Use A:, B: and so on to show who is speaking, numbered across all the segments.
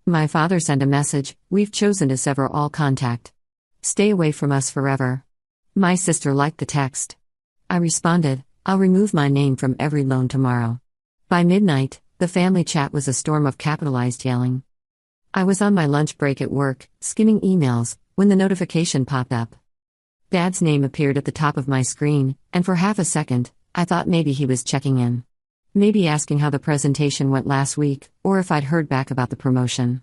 A: My father sent a message, "We've chosen to sever all contact. Stay away from us forever." My sister liked the text. I responded, "I'll remove my name from every loan tomorrow." By midnight, the family chat was a storm of capitalized yelling. I was on my lunch break at work, skimming emails, when the notification popped up. Dad's name appeared at the top of my screen, and for half a second, I thought maybe he was checking in. Maybe asking how the presentation went last week, or if I'd heard back about the promotion.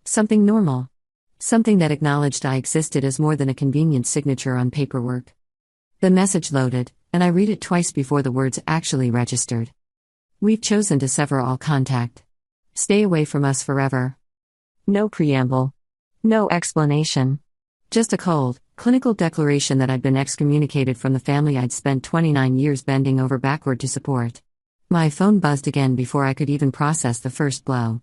A: Something normal. Something that acknowledged I existed as more than a convenient signature on paperwork. The message loaded, and I read it twice before the words actually registered. "We've chosen to sever all contact. Stay away from us forever." No preamble. No explanation. Just a cold, clinical declaration that I'd been excommunicated from the family I'd spent 29 years bending over backward to support. My phone buzzed again before I could even process the first blow.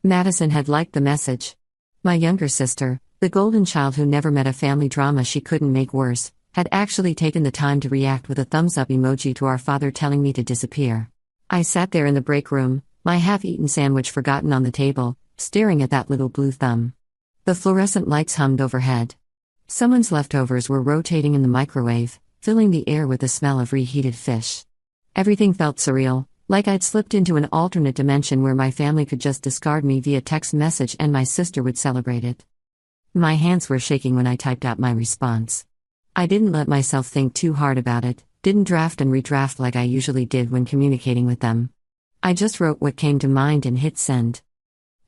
A: Madison had liked the message. My younger sister, the golden child who never met a family drama she couldn't make worse, had actually taken the time to react with a thumbs-up emoji to our father telling me to disappear. I sat there in the break room, my half-eaten sandwich forgotten on the table, staring at that little blue thumb. The fluorescent lights hummed overhead. Someone's leftovers were rotating in the microwave, filling the air with the smell of reheated fish. Everything felt surreal, like I'd slipped into an alternate dimension where my family could just discard me via text message and my sister would celebrate it. My hands were shaking when I typed out my response. I didn't let myself think too hard about it, didn't draft and redraft like I usually did when communicating with them. I just wrote what came to mind and hit send.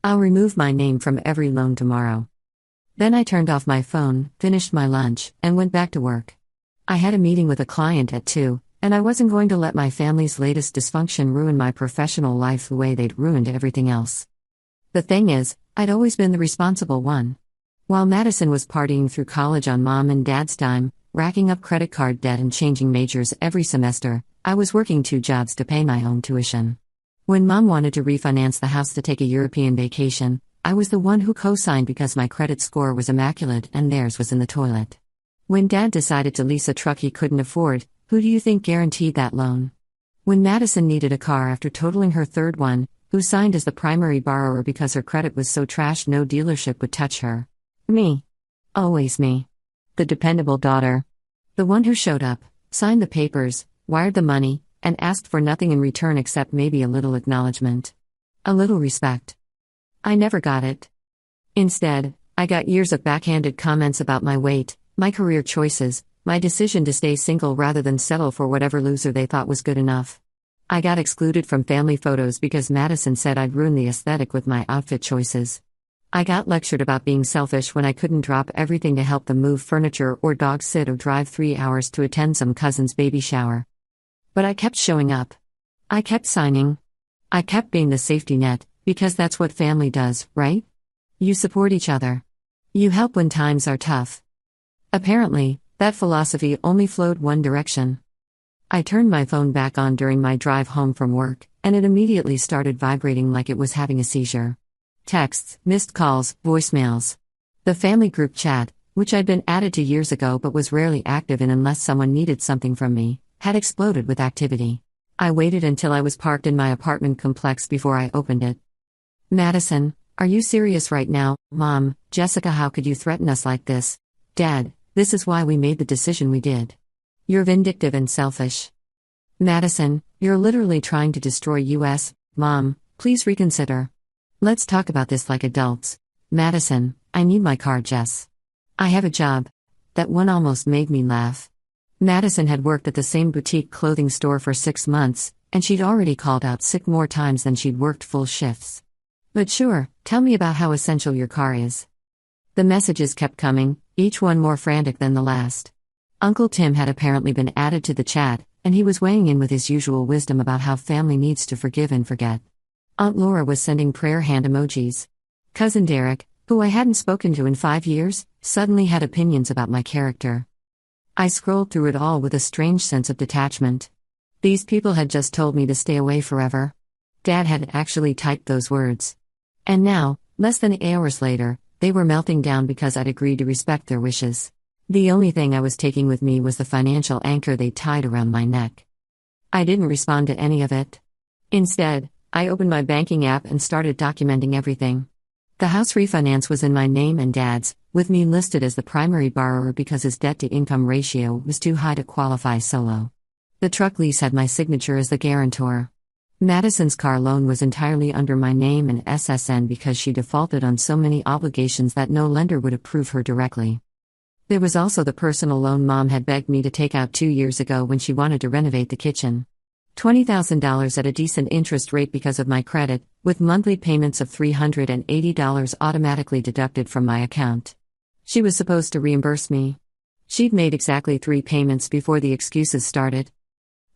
A: "I'll remove my name from every loan tomorrow." Then I turned off my phone, finished my lunch, and went back to work. I had a meeting with a client at 2, and I wasn't going to let my family's latest dysfunction ruin my professional life the way they'd ruined everything else. The thing is, I'd always been the responsible one. While Madison was partying through college on mom and dad's dime, racking up credit card debt and changing majors every semester, I was working 2 jobs to pay my own tuition. When mom wanted to refinance the house to take a European vacation, I was the one who co-signed because my credit score was immaculate and theirs was in the toilet. When dad decided to lease a truck he couldn't afford, who do you think guaranteed that loan? When Madison needed a car after totaling her third one, who signed as the primary borrower because her credit was so trashed no dealership would touch her? Me. Always me. The dependable daughter. The one who showed up, signed the papers, wired the money, and asked for nothing in return except maybe a little acknowledgement. A little respect. I never got it. Instead, I got years of backhanded comments about my weight, my career choices, my decision to stay single rather than settle for whatever loser they thought was good enough. I got excluded from family photos because Madison said I'd ruin the aesthetic with my outfit choices. I got lectured about being selfish when I couldn't drop everything to help them move furniture or dog sit or drive 3 hours to attend some cousin's baby shower. But I kept showing up. I kept signing. I kept being the safety net, because that's what family does, right? You support each other. You help when times are tough. Apparently, that philosophy only flowed one direction. I turned my phone back on during my drive home from work, and it immediately started vibrating like it was having a seizure. Texts, missed calls, voicemails. The family group chat, which I'd been added to years ago but was rarely active in unless someone needed something from me, had exploded with activity. I waited until I was parked in my apartment complex before I opened it. "Madison, are you serious right now? Mom, Jessica, how could you threaten us like this? Dad, this is why we made the decision we did. You're vindictive and selfish. Madison, you're literally trying to destroy us. Mom, please reconsider. Let's talk about this like adults. Madison, I need my car, Jess. I have a job." That one almost made me laugh. Madison had worked at the same boutique clothing store for 6 months, and she'd already called out sick more times than she'd worked full shifts. "But sure, tell me about how essential your car is." The messages kept coming, each one more frantic than the last. Uncle Tim had apparently been added to the chat, and he was weighing in with his usual wisdom about how family needs to forgive and forget. Aunt Laura was sending prayer hand emojis. Cousin Derek, who I hadn't spoken to in 5 years, suddenly had opinions about my character. I scrolled through it all with a strange sense of detachment. These people had just told me to stay away forever. Dad had actually typed those words. And now, less than hours later, they were melting down because I'd agreed to respect their wishes. The only thing I was taking with me was the financial anchor they tied around my neck. I didn't respond to any of it. Instead, I opened my banking app and started documenting everything. The house refinance was in my name and Dad's, with me listed as the primary borrower because his debt-to-income ratio was too high to qualify solo. The truck lease had my signature as the guarantor. Madison's car loan was entirely under my name and SSN because she defaulted on so many obligations that no lender would approve her directly. There was also the personal loan Mom had begged me to take out 2 years ago when she wanted to renovate the kitchen. $20,000 at a decent interest rate because of my credit, with monthly payments of $380 automatically deducted from my account. She was supposed to reimburse me. She'd made exactly 3 payments before the excuses started.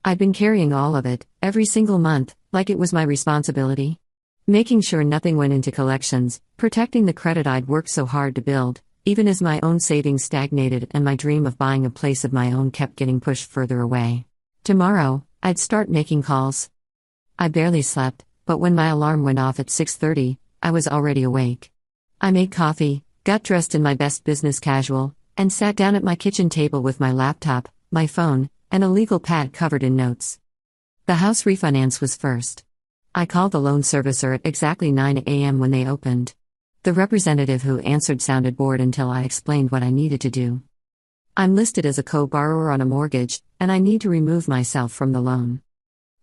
A: I'd been carrying all of it, every single month, like it was my responsibility. Making sure nothing went into collections, protecting the credit I'd worked so hard to build, even as my own savings stagnated and my dream of buying a place of my own kept getting pushed further away. Tomorrow, I'd start making calls. I barely slept, but when my alarm went off at 6:30, I was already awake. I made coffee, got dressed in my best business casual, and sat down at my kitchen table with my laptop, my phone, and a legal pad covered in notes. The house refinance was first. I called the loan servicer at exactly 9 a.m. when they opened. The representative who answered sounded bored until I explained what I needed to do. I'm listed as a co-borrower on a mortgage, and I need to remove myself from the loan.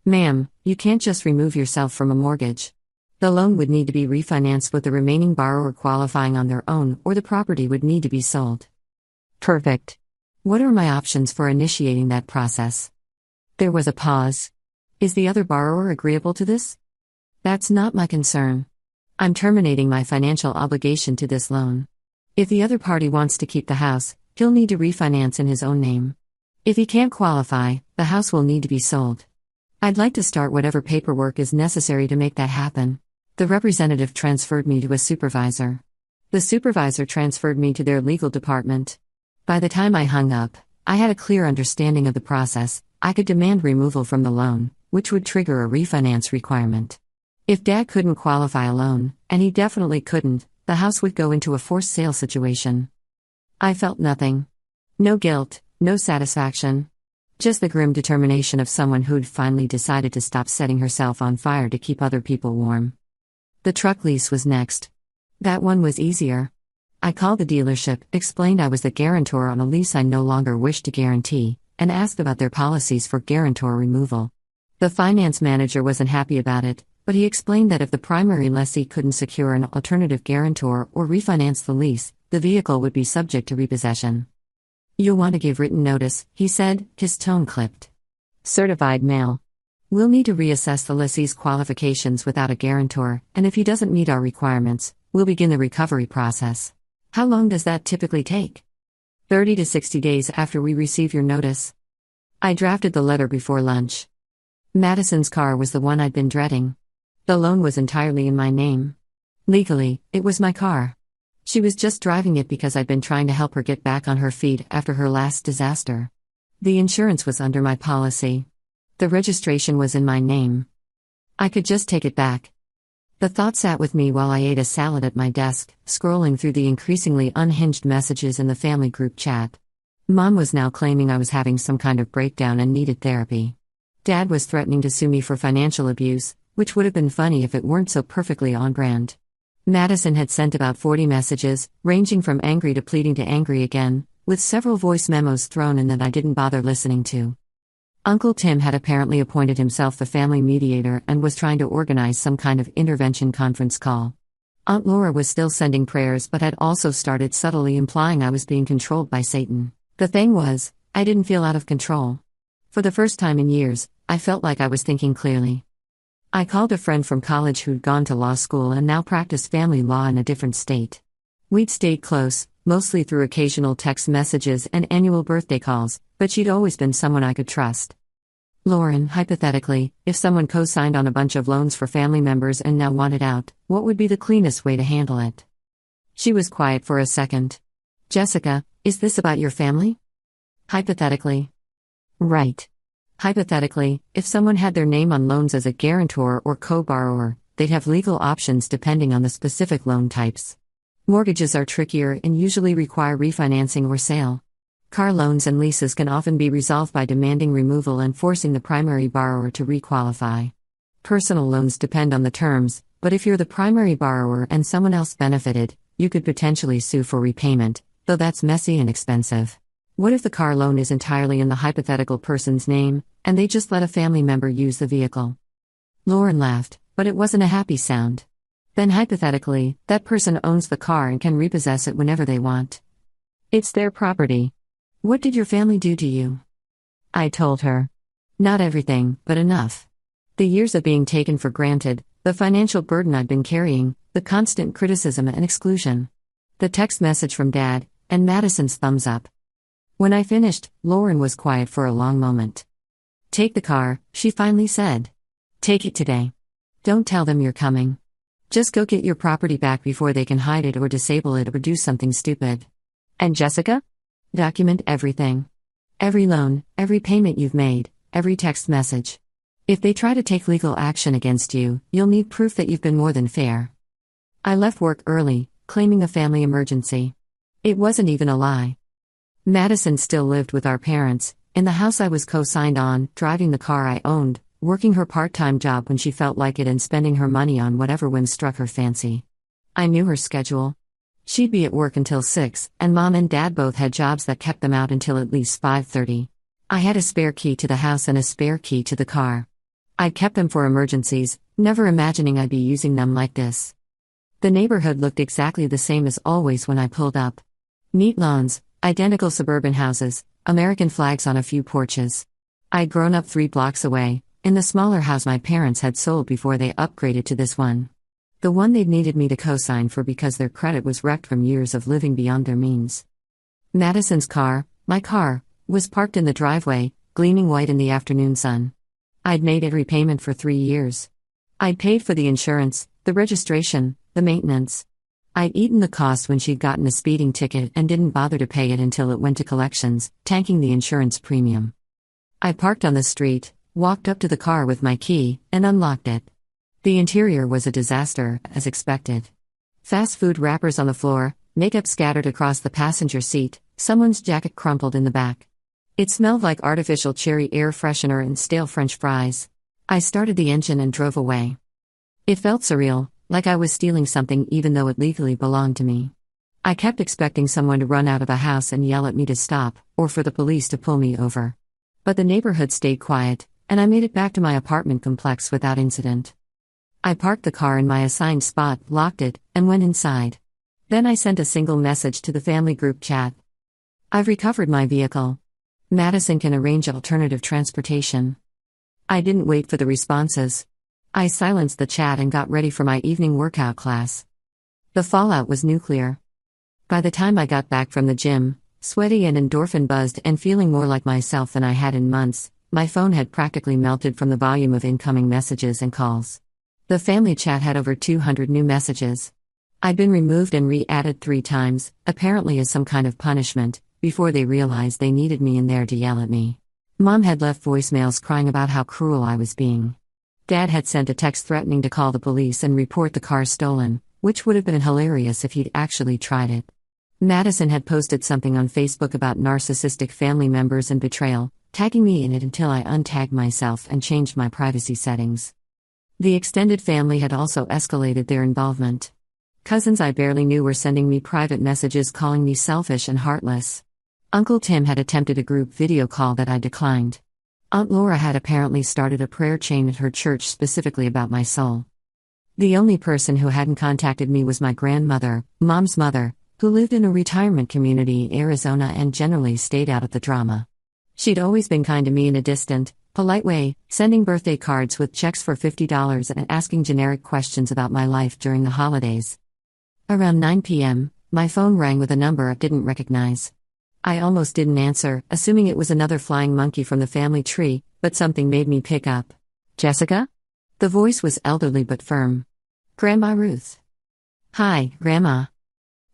A: Ma'am, you can't just remove yourself from a mortgage. The loan would need to be refinanced with the remaining borrower qualifying on their own, or the property would need to be sold. Perfect. What are my options for initiating that process? There was a pause. Is the other borrower agreeable to this? That's not my concern. I'm terminating my financial obligation to this loan. If the other party wants to keep the house, he'll need to refinance in his own name. If he can't qualify, the house will need to be sold. I'd like to start whatever paperwork is necessary to make that happen. The representative transferred me to a supervisor. The supervisor transferred me to their legal department. By the time I hung up, I had a clear understanding of the process. I could demand removal from the loan, which would trigger a refinance requirement. If Dad couldn't qualify a loan, and he definitely couldn't, the house would go into a forced sale situation. I felt nothing. No guilt, no satisfaction. Just the grim determination of someone who'd finally decided to stop setting herself on fire to keep other people warm. The truck lease was next. That one was easier. I called the dealership, explained I was the guarantor on a lease I no longer wished to guarantee, and asked about their policies for guarantor removal. The finance manager wasn't happy about it, but he explained that if the primary lessee couldn't secure an alternative guarantor or refinance the lease, the vehicle would be subject to repossession. You'll want to give written notice, he said, his tone clipped. Certified mail. We'll need to reassess the lessee's qualifications without a guarantor, and if he doesn't meet our requirements, we'll begin the recovery process. How long does that typically take? 30 to 60 days after we receive your notice. I drafted the letter before lunch. Madison's car was the one I'd been dreading. The loan was entirely in my name. Legally, it was my car. She was just driving it because I'd been trying to help her get back on her feet after her last disaster. The insurance was under my policy. The registration was in my name. I could just take it back. The thought sat with me while I ate a salad at my desk, scrolling through the increasingly unhinged messages in the family group chat. Mom was now claiming I was having some kind of breakdown and needed therapy. Dad was threatening to sue me for financial abuse, which would have been funny if it weren't so perfectly on brand. Madison had sent about 40 messages, ranging from angry to pleading to angry again, with several voice memos thrown in that I didn't bother listening to. Uncle Tim had apparently appointed himself the family mediator and was trying to organize some kind of intervention conference call. Aunt Laura was still sending prayers but had also started subtly implying I was being controlled by Satan. The thing was, I didn't feel out of control. For the first time in years, I felt like I was thinking clearly. I called a friend from college who'd gone to law school and now practiced family law in a different state. We'd stayed close, mostly through occasional text messages and annual birthday calls, but she'd always been someone I could trust. Lauren, hypothetically, if someone co-signed on a bunch of loans for family members and now wanted out, what would be the cleanest way to handle it? She was quiet for a second. Jessica, is this about your family? Hypothetically. Right. Hypothetically, if someone had their name on loans as a guarantor or co-borrower, they'd have legal options depending on the specific loan types. Mortgages are trickier and usually require refinancing or sale. Car loans and leases can often be resolved by demanding removal and forcing the primary borrower to requalify. Personal loans depend on the terms, but if you're the primary borrower and someone else benefited, you could potentially sue for repayment, though that's messy and expensive. What if the car loan is entirely in the hypothetical person's name, and they just let a family member use the vehicle? Lauren laughed, but it wasn't a happy sound. Then hypothetically, that person owns the car and can repossess it whenever they want. It's their property. What did your family do to you? I told her. Not everything, but enough. The years of being taken for granted, the financial burden I'd been carrying, the constant criticism and exclusion. The text message from Dad, and Madison's thumbs up. When I finished, Lauren was quiet for a long moment. Take the car, she finally said. Take it today. Don't tell them you're coming. Just go get your property back before they can hide it or disable it or do something stupid. And Jessica? Document everything. Every loan, every payment you've made, every text message. If they try to take legal action against you, you'll need proof that you've been more than fair. I left work early, claiming a family emergency. It wasn't even a lie. Madison still lived with our parents, in the house I was co-signed on, driving the car I owned, working her part-time job when she felt like it and spending her money on whatever whim struck her fancy. I knew her schedule. She'd be at work until 6, and Mom and Dad both had jobs that kept them out until at least 5:30. I had a spare key to the house and a spare key to the car. I'd kept them for emergencies, never imagining I'd be using them like this. The neighborhood looked exactly the same as always when I pulled up. Neat lawns, identical suburban houses, American flags on a few porches. I'd grown up 3 blocks away, in the smaller house my parents had sold before they upgraded to this one. The one they'd needed me to co-sign for because their credit was wrecked from years of living beyond their means. Madison's car, my car, was parked in the driveway, gleaming white in the afternoon sun. I'd made every payment for 3 years. I'd paid for the insurance, the registration, the maintenance. I'd eaten the cost when she'd gotten a speeding ticket and didn't bother to pay it until it went to collections, tanking the insurance premium. I parked on the street, walked up to the car with my key, and unlocked it. The interior was a disaster, as expected. Fast food wrappers on the floor, makeup scattered across the passenger seat, someone's jacket crumpled in the back. It smelled like artificial cherry air freshener and stale French fries. I started the engine and drove away. It felt surreal, like I was stealing something even though it legally belonged to me. I kept expecting someone to run out of the house and yell at me to stop, or for the police to pull me over. But the neighborhood stayed quiet, and I made it back to my apartment complex without incident. I parked the car in my assigned spot, locked it, and went inside. Then I sent a single message to the family group chat. I've recovered my vehicle. Madison can arrange alternative transportation. I didn't wait for the responses. I silenced the chat and got ready for my evening workout class. The fallout was nuclear. By the time I got back from the gym, sweaty and endorphin buzzed and feeling more like myself than I had in months, my phone had practically melted from the volume of incoming messages and calls. The family chat had over 200 new messages. I'd been removed and re-added 3 times, apparently as some kind of punishment, before they realized they needed me in there to yell at me. Mom had left voicemails crying about how cruel I was being. Dad had sent a text threatening to call the police and report the car stolen, which would have been hilarious if he'd actually tried it. Madison had posted something on Facebook about narcissistic family members and betrayal, tagging me in it until I untagged myself and changed my privacy settings. The extended family had also escalated their involvement. Cousins I barely knew were sending me private messages calling me selfish and heartless. Uncle Tim had attempted a group video call that I declined. Aunt Laura had apparently started a prayer chain at her church specifically about my soul. The only person who hadn't contacted me was my grandmother, Mom's mother, who lived in a retirement community in Arizona and generally stayed out of the drama. She'd always been kind to me in a distant, polite way, sending birthday cards with checks for $50 and asking generic questions about my life during the holidays. Around 9 p.m., my phone rang with a number I didn't recognize. I almost didn't answer, assuming it was another flying monkey from the family tree, but something made me pick up. Jessica? The voice was elderly but firm. Grandma Ruth. Hi, Grandma.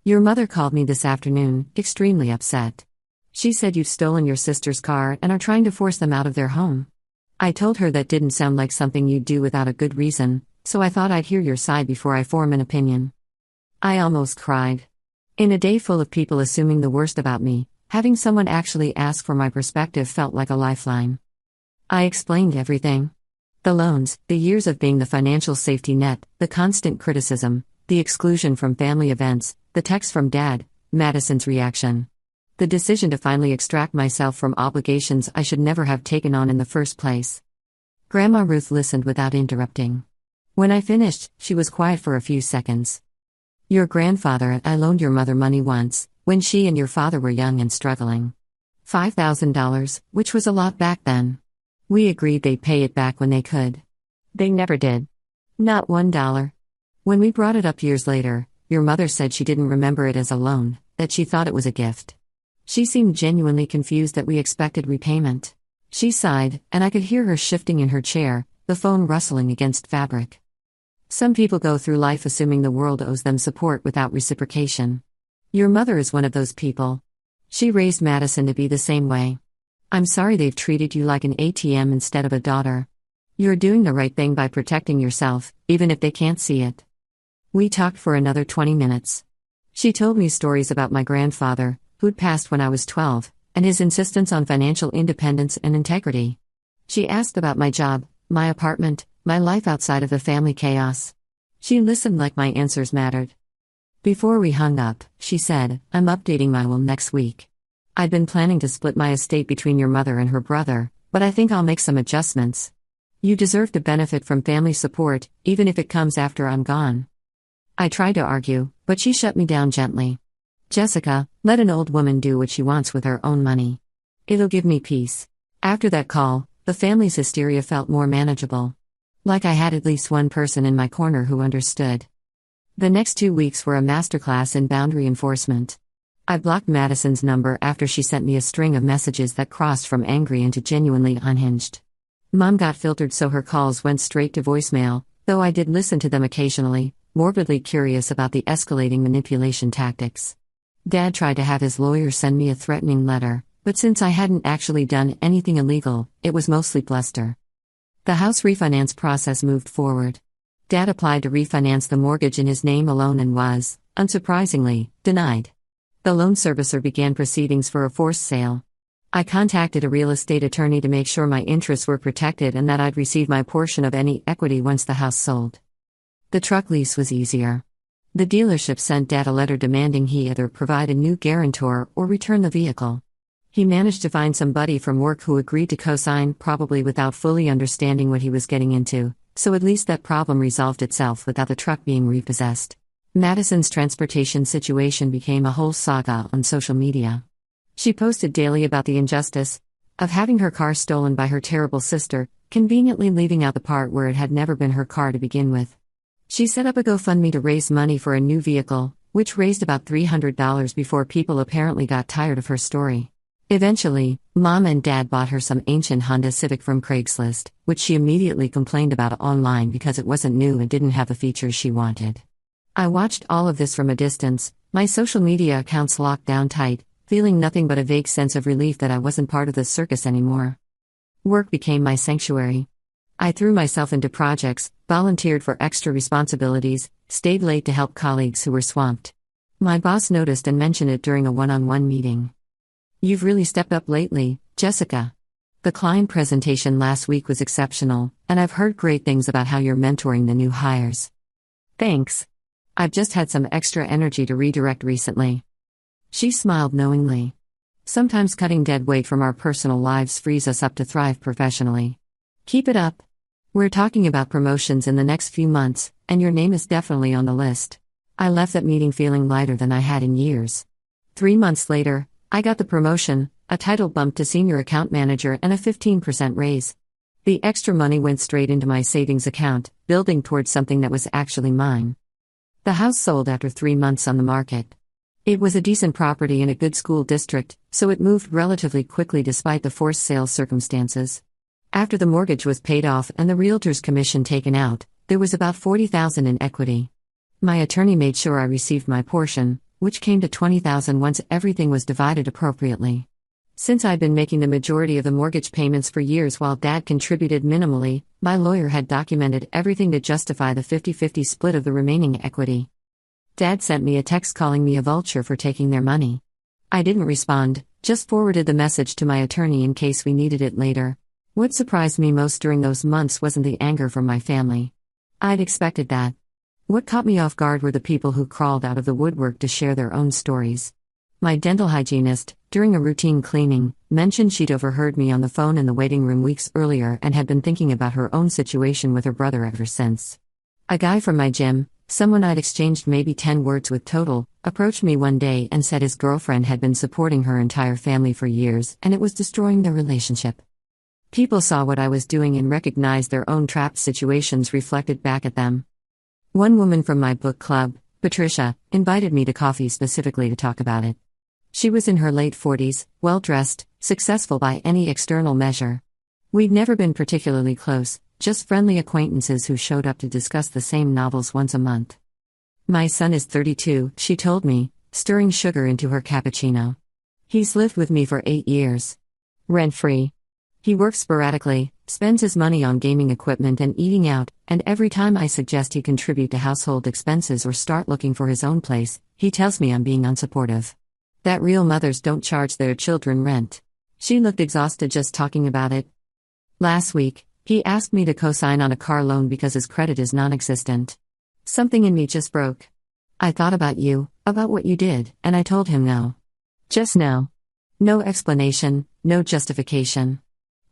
A: Your mother called me this afternoon, extremely upset. She said you've stolen your sister's car and are trying to force them out of their home. I told her that didn't sound like something you'd do without a good reason, so I thought I'd hear your side before I form an opinion. I almost cried. In a day full of people assuming the worst about me, having someone actually ask for my perspective felt like a lifeline. I explained everything. The loans, the years of being the financial safety net, the constant criticism, the exclusion from family events, the text from Dad, Madison's reaction. The decision to finally extract myself from obligations I should never have taken on in the first place. Grandma Ruth listened without interrupting. When I finished, she was quiet for a few seconds. Your grandfather and I loaned your mother money once, when she and your father were young and struggling. $5,000, which was a lot back then. We agreed they'd pay it back when they could. They never did. Not $1. When we brought it up years later, your mother said she didn't remember it as a loan, that she thought it was a gift. She seemed genuinely confused that we expected repayment. She sighed, and I could hear her shifting in her chair, the phone rustling against fabric. Some people go through life assuming the world owes them support without reciprocation. Your mother is one of those people. She raised Madison to be the same way. I'm sorry they've treated you like an ATM instead of a daughter. You're doing the right thing by protecting yourself, even if they can't see it. We talked for another 20 minutes. She told me stories about my grandfather, who'd passed when I was 12, and his insistence on financial independence and integrity. She asked about my job, my apartment, my life outside of the family chaos. She listened like my answers mattered. Before we hung up, she said, I'm updating my will next week. I'd been planning to split my estate between your mother and her brother, but I think I'll make some adjustments. You deserve to benefit from family support, even if it comes after I'm gone. I tried to argue, but she shut me down gently. Jessica, let an old woman do what she wants with her own money. It'll give me peace. After that call, the family's hysteria felt more manageable. Like I had at least one person in my corner who understood. The next 2 weeks were a masterclass in boundary enforcement. I blocked Madison's number after she sent me a string of messages that crossed from angry into genuinely unhinged. Mom got filtered so her calls went straight to voicemail, though I did listen to them occasionally, morbidly curious about the escalating manipulation tactics. Dad tried to have his lawyer send me a threatening letter, but since I hadn't actually done anything illegal, it was mostly bluster. The house refinance process moved forward. Dad applied to refinance the mortgage in his name alone and was, unsurprisingly, denied. The loan servicer began proceedings for a forced sale. I contacted a real estate attorney to make sure my interests were protected and that I'd receive my portion of any equity once the house sold. The truck lease was easier. The dealership sent Dad a letter demanding he either provide a new guarantor or return the vehicle. He managed to find somebody from work who agreed to co-sign, probably without fully understanding what he was getting into, so at least that problem resolved itself without the truck being repossessed. Madison's transportation situation became a whole saga on social media. She posted daily about the injustice of having her car stolen by her terrible sister, conveniently leaving out the part where it had never been her car to begin with. She set up a GoFundMe to raise money for a new vehicle, which raised about $300 before people apparently got tired of her story. Eventually, Mom and Dad bought her some ancient Honda Civic from Craigslist, which she immediately complained about online because it wasn't new and didn't have the features she wanted. I watched all of this from a distance, my social media accounts locked down tight, feeling nothing but a vague sense of relief that I wasn't part of the circus anymore. Work became my sanctuary. I threw myself into projects, volunteered for extra responsibilities, stayed late to help colleagues who were swamped. My boss noticed and mentioned it during a one-on-one meeting. You've really stepped up lately, Jessica. The client presentation last week was exceptional, and I've heard great things about how you're mentoring the new hires. Thanks. I've just had some extra energy to redirect recently. She smiled knowingly. Sometimes cutting dead weight from our personal lives frees us up to thrive professionally. Keep it up. We're talking about promotions in the next few months, and your name is definitely on the list. I left that meeting feeling lighter than I had in years. 3 months later, I got the promotion, a title bump to senior account manager and a 15% raise. The extra money went straight into my savings account, building towards something that was actually mine. The house sold after 3 months on the market. It was a decent property in a good school district, so it moved relatively quickly despite the forced sale circumstances. After the mortgage was paid off and the realtor's commission taken out, there was about $40,000 in equity. My attorney made sure I received my portion, which came to $20,000 once everything was divided appropriately. Since I'd been making the majority of the mortgage payments for years while Dad contributed minimally, my lawyer had documented everything to justify the 50-50 split of the remaining equity. Dad sent me a text calling me a vulture for taking their money. I didn't respond, just forwarded the message to my attorney in case we needed it later. What surprised me most during those months wasn't the anger from my family. I'd expected that. What caught me off guard were the people who crawled out of the woodwork to share their own stories. My dental hygienist, during a routine cleaning, mentioned she'd overheard me on the phone in the waiting room weeks earlier and had been thinking about her own situation with her brother ever since. A guy from my gym, someone I'd exchanged maybe 10 words with total, approached me one day and said his girlfriend had been supporting her entire family for years and it was destroying their relationship. People saw what I was doing and recognized their own trapped situations reflected back at them. One woman from my book club, Patricia, invited me to coffee specifically to talk about it. She was in her late 40s, well-dressed, successful by any external measure. We'd never been particularly close, just friendly acquaintances who showed up to discuss the same novels once a month. My son is 32, she told me, stirring sugar into her cappuccino. He's lived with me for 8 years. Rent-free. He works sporadically, spends his money on gaming equipment and eating out, and every time I suggest he contribute to household expenses or start looking for his own place, he tells me I'm being unsupportive. That real mothers don't charge their children rent. She looked exhausted just talking about it. Last week, he asked me to co-sign on a car loan because his credit is non-existent. Something in me just broke. I thought about you, about what you did, and I told him no. Just no. No explanation, no justification.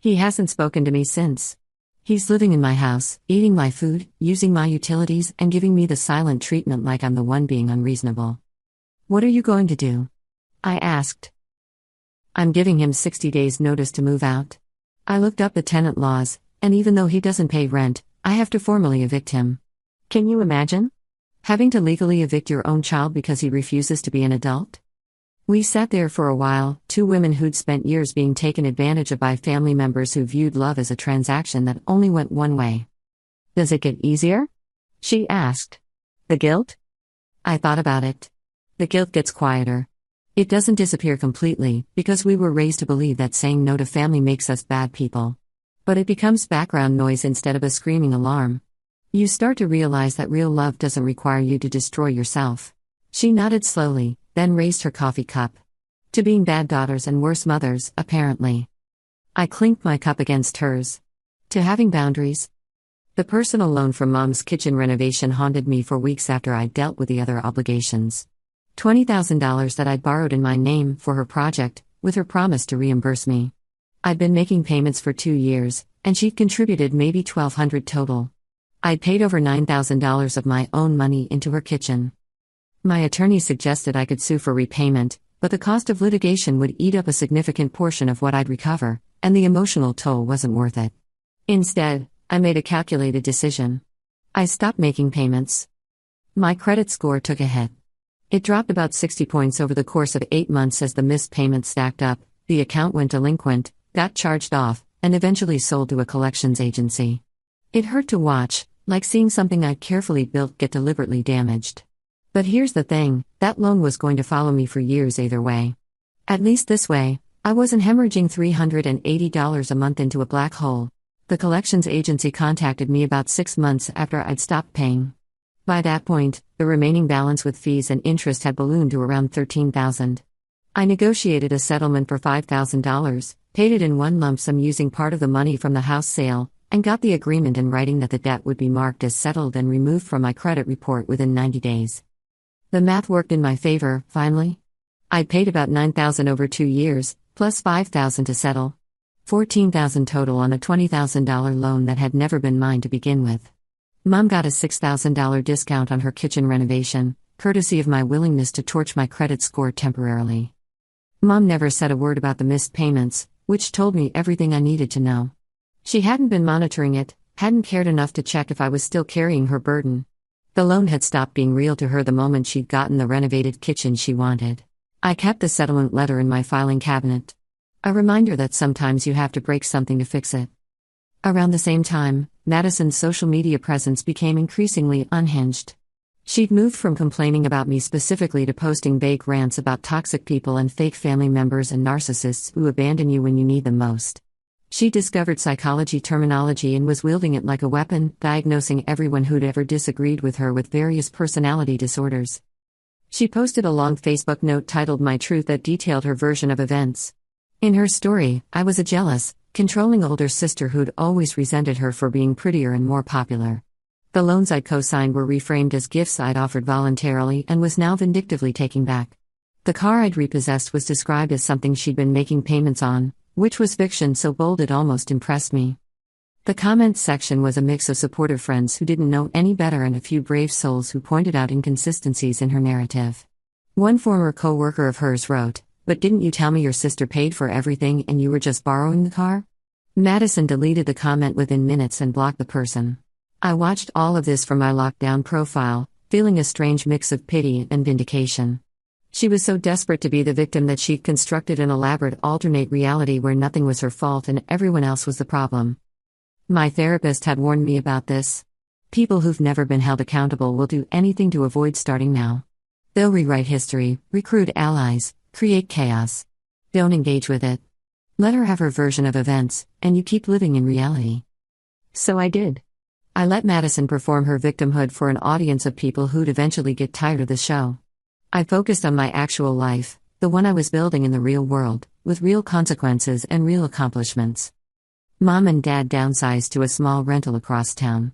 A: He hasn't spoken to me since. He's living in my house, eating my food, using my utilities, and giving me the silent treatment like I'm the one being unreasonable. What are you going to do? I asked. I'm giving him 60 days notice to move out. I looked up the tenant laws, and even though he doesn't pay rent, I have to formally evict him. Can you imagine? Having to legally evict your own child because he refuses to be an adult? We sat there for a while, two women who'd spent years being taken advantage of by family members who viewed love as a transaction that only went one way. Does it get easier? She asked. The guilt? I thought about it. The guilt gets quieter. It doesn't disappear completely, because we were raised to believe that saying no to family makes us bad people. But it becomes background noise instead of a screaming alarm. You start to realize that real love doesn't require you to destroy yourself. She nodded slowly, then raised her coffee cup. To being bad daughters and worse mothers, apparently. I clinked my cup against hers. To having boundaries. The personal loan from Mom's kitchen renovation haunted me for weeks after I'd dealt with the other obligations. $20,000 that I'd borrowed in my name for her project, with her promise to reimburse me. I'd been making payments for 2 years, and she'd contributed maybe $1,200 total. I'd paid over $9,000 of my own money into her kitchen. My attorney suggested I could sue for repayment, but the cost of litigation would eat up a significant portion of what I'd recover, and the emotional toll wasn't worth it. Instead, I made a calculated decision. I stopped making payments. My credit score took a hit. It dropped about 60 points over the course of 8 months as the missed payments stacked up, the account went delinquent, got charged off, and eventually sold to a collections agency. It hurt to watch, like seeing something I'd carefully built get deliberately damaged. But here's the thing, that loan was going to follow me for years either way. At least this way, I wasn't hemorrhaging $380 a month into a black hole. The collections agency contacted me about 6 months after I'd stopped paying. By that point, the remaining balance with fees and interest had ballooned to around $13,000. I negotiated a settlement for $5,000, paid it in one lump sum using part of the money from the house sale, and got the agreement in writing that the debt would be marked as settled and removed from my credit report within 90 days. The math worked in my favor, finally. I'd paid about $9,000 over 2 years, plus $5,000 to settle. $14,000 total on a $20,000 loan that had never been mine to begin with. Mom got a $6,000 discount on her kitchen renovation, courtesy of my willingness to torch my credit score temporarily. Mom never said a word about the missed payments, which told me everything I needed to know. She hadn't been monitoring it, hadn't cared enough to check if I was still carrying her burden. The loan had stopped being real to her the moment she'd gotten the renovated kitchen she wanted. I kept the settlement letter in my filing cabinet. A reminder that sometimes you have to break something to fix it. Around the same time, Madison's social media presence became increasingly unhinged. She'd moved from complaining about me specifically to posting vague rants about toxic people and fake family members and narcissists who abandon you when you need them most. She discovered psychology terminology and was wielding it like a weapon, diagnosing everyone who'd ever disagreed with her with various personality disorders. She posted a long Facebook note titled My Truth that detailed her version of events. In her story, I was a jealous, controlling older sister who'd always resented her for being prettier and more popular. The loans I'd co-signed were reframed as gifts I'd offered voluntarily and was now vindictively taking back. The car I'd repossessed was described as something she'd been making payments on, which was fiction so bold it almost impressed me. The comments section was a mix of supportive friends who didn't know any better and a few brave souls who pointed out inconsistencies in her narrative. One former co-worker of hers wrote, "But didn't you tell me your sister paid for everything and you were just borrowing the car?" Madison deleted the comment within minutes and blocked the person. I watched all of this from my lockdown profile, feeling a strange mix of pity and vindication. She was so desperate to be the victim that she'd constructed an elaborate alternate reality where nothing was her fault and everyone else was the problem. My therapist had warned me about this. People who've never been held accountable will do anything to avoid starting now. They'll rewrite history, recruit allies, create chaos. Don't engage with it. Let her have her version of events, and you keep living in reality. So I did. I let Madison perform her victimhood for an audience of people who'd eventually get tired of the show. I focused on my actual life, the one I was building in the real world, with real consequences and real accomplishments. Mom and Dad downsized to a small rental across town.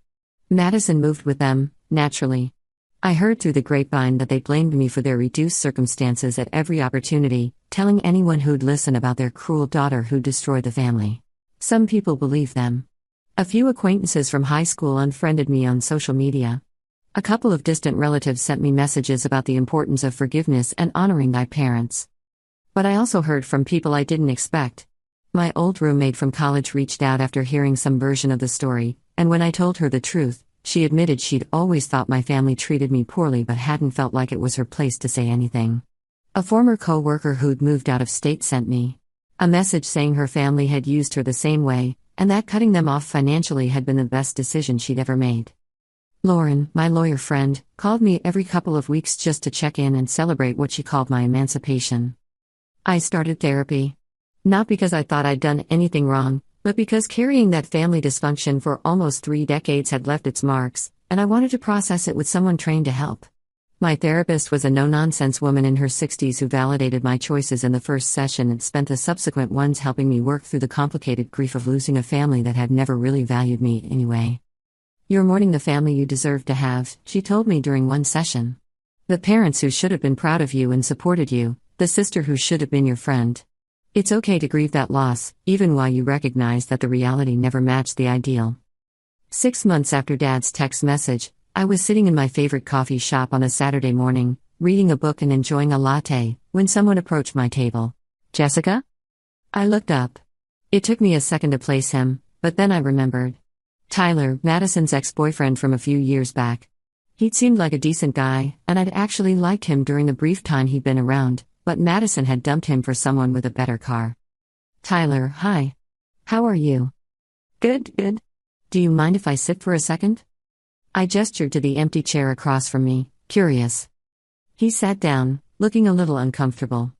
A: Madison moved with them, naturally. I heard through the grapevine that they blamed me for their reduced circumstances at every opportunity, telling anyone who'd listen about their cruel daughter who'd destroyed the family. Some people believed them. A few acquaintances from high school unfriended me on social media. A couple of distant relatives sent me messages about the importance of forgiveness and honoring thy parents. But I also heard from people I didn't expect. My old roommate from college reached out after hearing some version of the story, and when I told her the truth, she admitted she'd always thought my family treated me poorly but hadn't felt like it was her place to say anything. A former co-worker who'd moved out of state sent me a message saying her family had used her the same way, and that cutting them off financially had been the best decision she'd ever made. Lauren, my lawyer friend, called me every couple of weeks just to check in and celebrate what she called my emancipation. I started therapy. Not because I thought I'd done anything wrong, but because carrying that family dysfunction for almost 3 decades had left its marks, and I wanted to process it with someone trained to help. My therapist was a no-nonsense woman in her 60s who validated my choices in the first session and spent the subsequent ones helping me work through the complicated grief of losing a family that had never really valued me anyway. "You're mourning the family you deserve to have," she told me during one session. "The parents who should have been proud of you and supported you, the sister who should have been your friend. It's okay to grieve that loss, even while you recognize that the reality never matched the ideal." 6 months after Dad's text message, I was sitting in my favorite coffee shop on a Saturday morning, reading a book and enjoying a latte, when someone approached my table. "Jessica?" I looked up. It took me a second to place him, but then I remembered. Tyler, Madison's ex-boyfriend from a few years back. He'd seemed like a decent guy, and I'd actually liked him during the brief time he'd been around, but Madison had dumped him for someone with a better car. "Tyler, hi. How are you?" "Good. Do you mind if I sit for a second?" I gestured to the empty chair across from me, curious. He sat down, looking a little uncomfortable.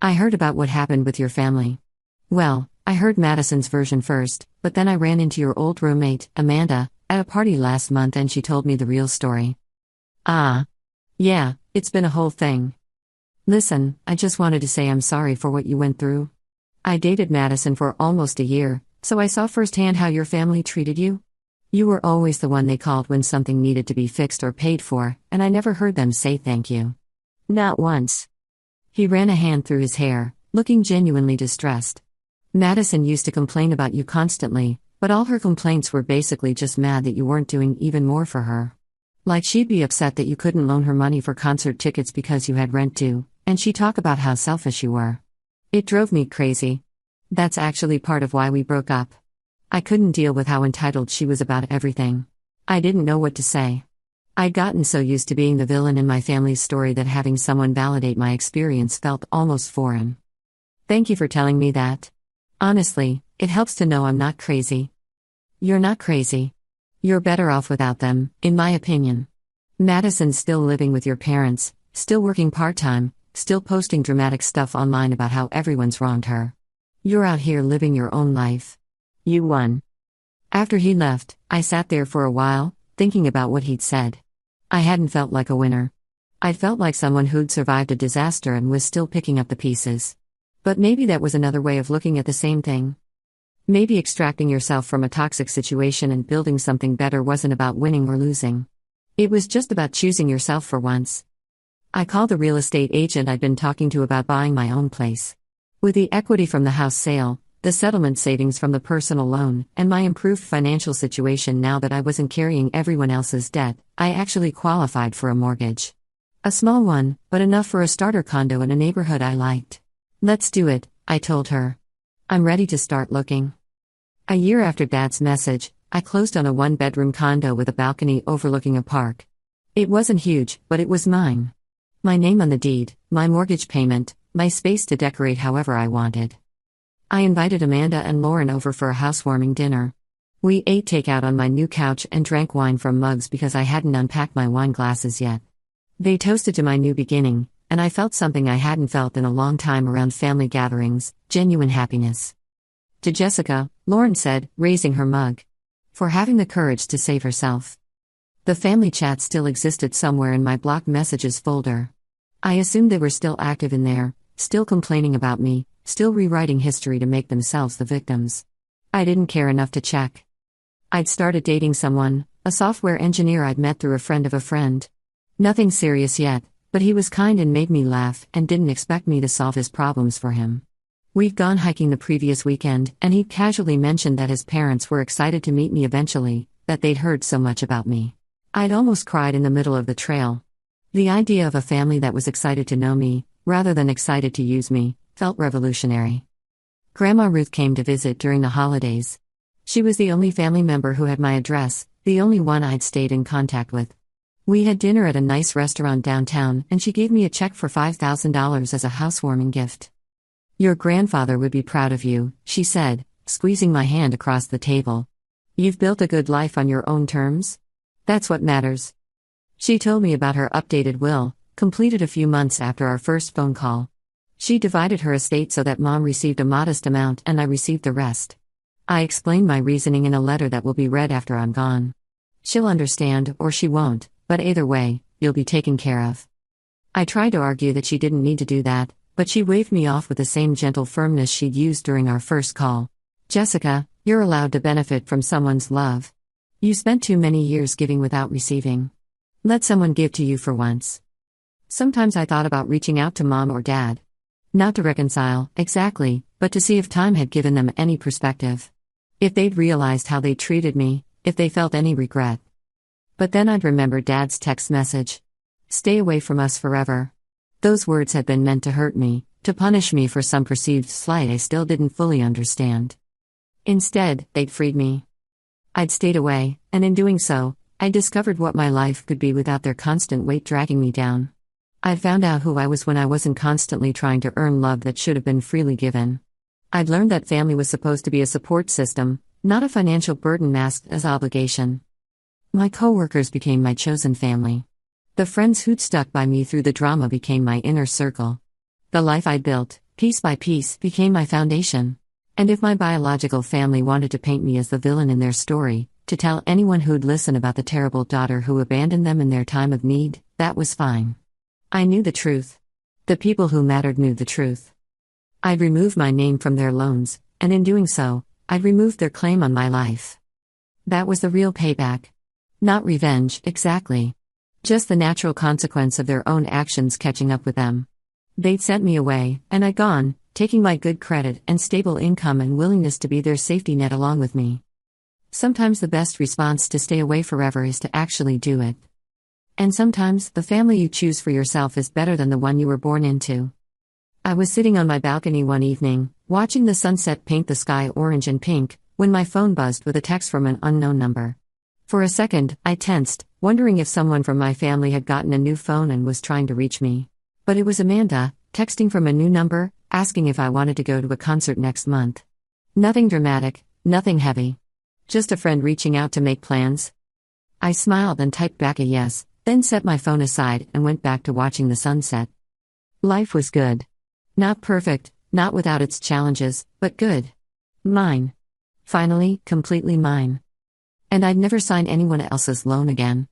A: "I heard about what happened with your family." "Well, I heard Madison's version first, but then I ran into your old roommate, Amanda, at a party last month and she told me the real story." "Ah. Yeah, it's been a whole thing. Listen, I just wanted to say I'm sorry for what you went through. I dated Madison for almost a year, so I saw firsthand how your family treated you. You were always the one they called when something needed to be fixed or paid for, and I never heard them say thank you. Not once." He ran a hand through his hair, looking genuinely distressed. "Madison used to complain about you constantly, but all her complaints were basically just mad that you weren't doing even more for her. Like she'd be upset that you couldn't loan her money for concert tickets because you had rent due, and she'd talk about how selfish you were. It drove me crazy. That's actually part of why we broke up. I couldn't deal with how entitled she was about everything. I didn't know what to say. I'd gotten so used to being the villain in my family's story that having someone validate my experience felt almost foreign. Thank you for telling me that. Honestly, it helps to know I'm not crazy." "You're not crazy. You're better off without them, in my opinion. Madison's still living with your parents, still working part-time, still posting dramatic stuff online about how everyone's wronged her. You're out here living your own life. You won." After he left, I sat there for a while, thinking about what he'd said. I hadn't felt like a winner. I'd felt like someone who'd survived a disaster and was still picking up the pieces. But maybe that was another way of looking at the same thing. Maybe extracting yourself from a toxic situation and building something better wasn't about winning or losing. It was just about choosing yourself for once. I called the real estate agent I'd been talking to about buying my own place. With the equity from the house sale, the settlement savings from the personal loan, and my improved financial situation now that I wasn't carrying everyone else's debt, I actually qualified for a mortgage. A small one, but enough for a starter condo in a neighborhood I liked. Let's do it, I told her. I'm ready to start looking. A year after Dad's message, I closed on a one-bedroom condo with a balcony overlooking a park. It wasn't huge, but it was mine. My name on the deed, my mortgage payment, my space to decorate however I wanted. I invited Amanda and Lauren over for a housewarming dinner. We ate takeout on my new couch and drank wine from mugs because I hadn't unpacked my wine glasses yet. They toasted to my new beginning, and I felt something I hadn't felt in a long time around family gatherings, genuine happiness. To Jessica, Lauren said, raising her mug. For having the courage to save herself. The family chat still existed somewhere in my blocked messages folder. I assumed they were still active in there, still complaining about me, still rewriting history to make themselves the victims. I didn't care enough to check. I'd started dating someone, a software engineer I'd met through a friend of a friend. Nothing serious yet, but he was kind and made me laugh and didn't expect me to solve his problems for him. We'd gone hiking the previous weekend, and he'd casually mentioned that his parents were excited to meet me eventually, that they'd heard so much about me. I'd almost cried in the middle of the trail. The idea of a family that was excited to know me, rather than excited to use me, felt revolutionary. Grandma Ruth came to visit during the holidays. She was the only family member who had my address, the only one I'd stayed in contact with. We had dinner at a nice restaurant downtown, and she gave me a check for $5,000 as a housewarming gift. Your grandfather would be proud of you, she said, squeezing my hand across the table. You've built a good life on your own terms? That's what matters. She told me about her updated will, completed a few months after our first phone call. She divided her estate so that Mom received a modest amount and I received the rest. I explained my reasoning in a letter that will be read after I'm gone. She'll understand, or she won't, but either way, you'll be taken care of. I tried to argue that she didn't need to do that, but she waved me off with the same gentle firmness she'd used during our first call. Jessica, you're allowed to benefit from someone's love. You spent too many years giving without receiving. Let someone give to you for once. Sometimes I thought about reaching out to Mom or Dad. Not to reconcile, exactly, but to see if time had given them any perspective. If they'd realized how they treated me, if they felt any regret. But then I'd remember Dad's text message. Stay away from us forever. Those words had been meant to hurt me, to punish me for some perceived slight I still didn't fully understand. Instead, they'd freed me. I'd stayed away, and in doing so, I discovered what my life could be without their constant weight dragging me down. I'd found out who I was when I wasn't constantly trying to earn love that should have been freely given. I'd learned that family was supposed to be a support system, not a financial burden masked as obligation. My coworkers became my chosen family. The friends who'd stuck by me through the drama became my inner circle. The life I'd built, piece by piece, became my foundation. And if my biological family wanted to paint me as the villain in their story, to tell anyone who'd listen about the terrible daughter who abandoned them in their time of need, that was fine. I knew the truth. The people who mattered knew the truth. I'd removed my name from their loans, and in doing so, I'd removed their claim on my life. That was the real payback. Not revenge, exactly. Just the natural consequence of their own actions catching up with them. They'd sent me away, and I'd gone, taking my good credit and stable income and willingness to be their safety net along with me. Sometimes the best response to stay away forever is to actually do it. And sometimes, the family you choose for yourself is better than the one you were born into. I was sitting on my balcony one evening, watching the sunset paint the sky orange and pink, when my phone buzzed with a text from an unknown number. For a second, I tensed, wondering if someone from my family had gotten a new phone and was trying to reach me. But it was Amanda, texting from a new number, asking if I wanted to go to a concert next month. Nothing dramatic, nothing heavy. Just a friend reaching out to make plans. I smiled and typed back a yes, then set my phone aside and went back to watching the sunset. Life was good. Not perfect, not without its challenges, but good. Mine. Finally, completely mine. And I'd never sign anyone else's loan again.